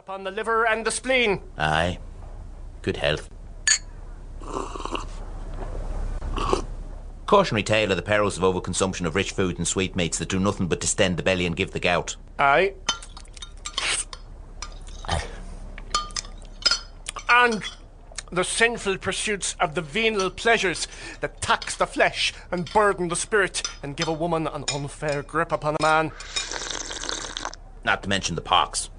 upon the liver and the spleen. Aye. Good health. Cautionary tale of the perils of overconsumption of rich food and sweetmeats that do nothing but distend the belly and give the gout. Aye. And the sinful pursuits of the venal pleasures that tax the flesh and burden the spirit and give a woman an unfair grip upon a man. Not to mention the pox.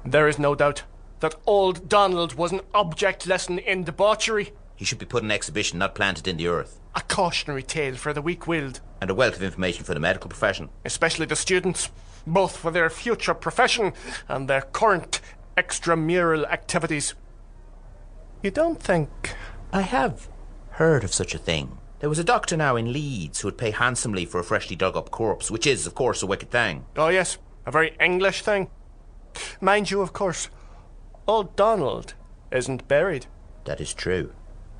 There is no doubt that old Donald was an object lesson in debauchery. He should be put in exhibition, not planted in the earth. A cautionary tale for the weak-willed. And a wealth of information for the medical profession. Especially the students, both for their future profession and their current extramural activities. You don't think... I have heard of such a thing. There was a doctor now in Leeds who would pay handsomely for a freshly dug up corpse, which is, of course, a wicked thing. Oh yes, a very English thing. Mind you, of course, old Donald isn't buried. That is true.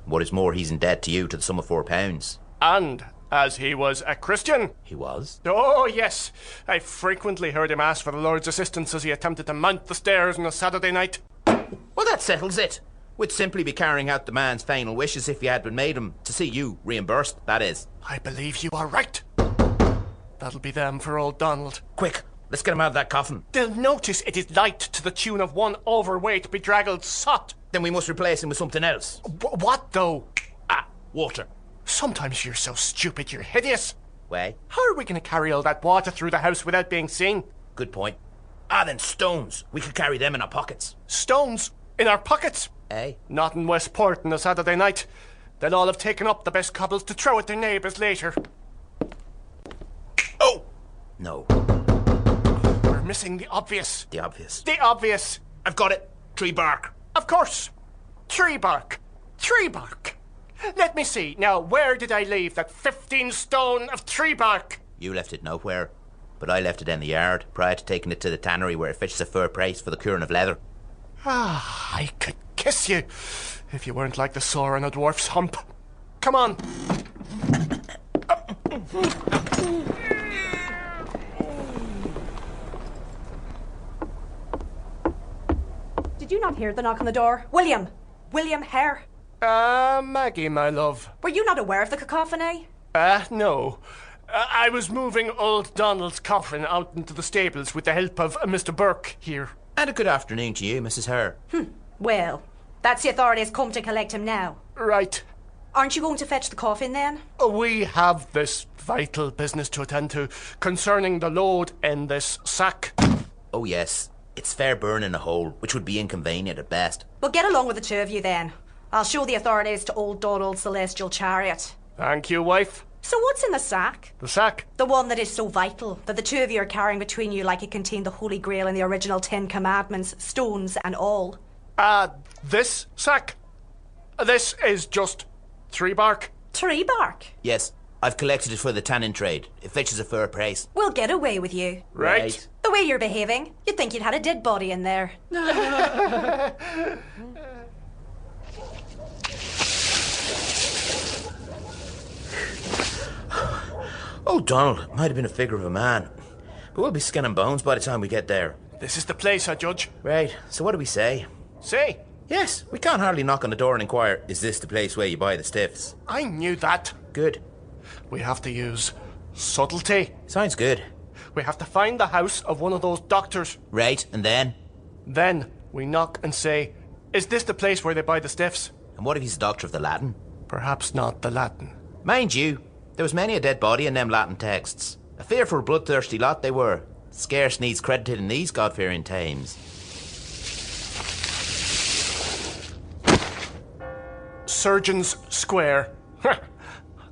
What is more, he's in debt to you to the sum of £4. And as he was a Christian. He was? Oh, yes. I frequently heard him ask for the Lord's assistance as he attempted to mount the stairs on a Saturday night. Well, that settles it. We'd simply be carrying out the man's final wishes if he had been made him, to see you reimbursed, that is. I believe you are right. That'll be them for old Donald. Quick, let's get him out of that coffin. They'll notice it is light to the tune of one overweight, bedraggled sot. Then we must replace him with something else. What, though? Water. Sometimes you're so stupid you're hideous. Why? How are we going to carry all that water through the house without being seen? Good point. Then stones. We could carry them in our pockets. Stones? In our pockets? Eh? Not in Westport on a Saturday night. They'll all have taken up the best cobbles to throw at their neighbours later. Oh! No. We're missing the obvious. The obvious. The obvious. I've got it. Tree bark. Of course. Tree bark. Tree bark. Let me see. Now, where did I leave that 15 stone of tree bark? You left it nowhere. But I left it in the yard prior to taking it to the tannery where it fetches a fair price for the curing of leather. I could kiss you if you weren't like the sore on a dwarf's hump. Come on. Did you not hear the knock on the door? William! William Hare! Maggie, my love. Were you not aware of the cacophony? No. I was moving old Donald's coffin out into the stables with the help of Mr. Burke here. And a good afternoon to you, Mrs. Hare. Well, that's the authorities come to collect him now. Right. Aren't you going to fetch the coffin then? We have this vital business to attend to concerning the load in this sack. Oh, yes. It's fair burning a hole, which would be inconvenient at best. Well, get along with the two of you then. I'll show the authorities to old Donald's celestial chariot. Thank you, wife. So what's in the sack? The sack? The one that is so vital, that the two of you are carrying between you like it contained the Holy Grail and the original 10 Commandments, stones and all. This sack? This is just tree bark. Tree bark? Yes, I've collected it for the tanning trade. It fetches a fair price. We'll get away with you. Right. The way you're behaving, you'd think you'd had a dead body in there. Oh, Donald, might have been a figure of a man. But we'll be skin and bones by the time we get there. This is the place, I judge. Right, so what do we say? Say? Yes, we can't hardly knock on the door and inquire, is this the place where you buy the stiffs? I knew that. Good. We have to use subtlety. Sounds good. We have to find the house of one of those doctors. Right, and then? Then we knock and say, is this the place where they buy the stiffs? And what if he's a doctor of the Latin? Perhaps not the Latin. Mind you, there was many a dead body in them Latin texts. A fearful bloodthirsty lot they were. Scarce needs credited in these God-fearing times. Surgeon's Square.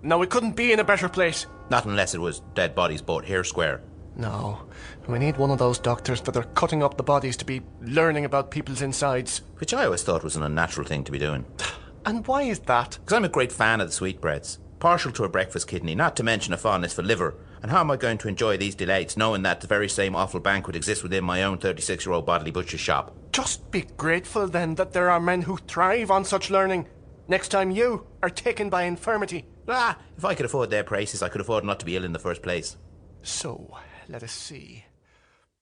No, it couldn't be in a better place. Not unless it was dead bodies bought here square. No, we need one of those doctors that are cutting up the bodies to be learning about people's insides. Which I always thought was an unnatural thing to be doing. And why is that? Because I'm a great fan of the sweetbreads. Partial to a breakfast kidney, not to mention a fondness for liver. And how am I going to enjoy these delights knowing that the very same awful banquet exists within my own 36-year-old bodily butcher's shop? Just be grateful then that there are men who thrive on such learning. Next time you are taken by infirmity. If I could afford their prices, I could afford not to be ill in the first place. So, let us see.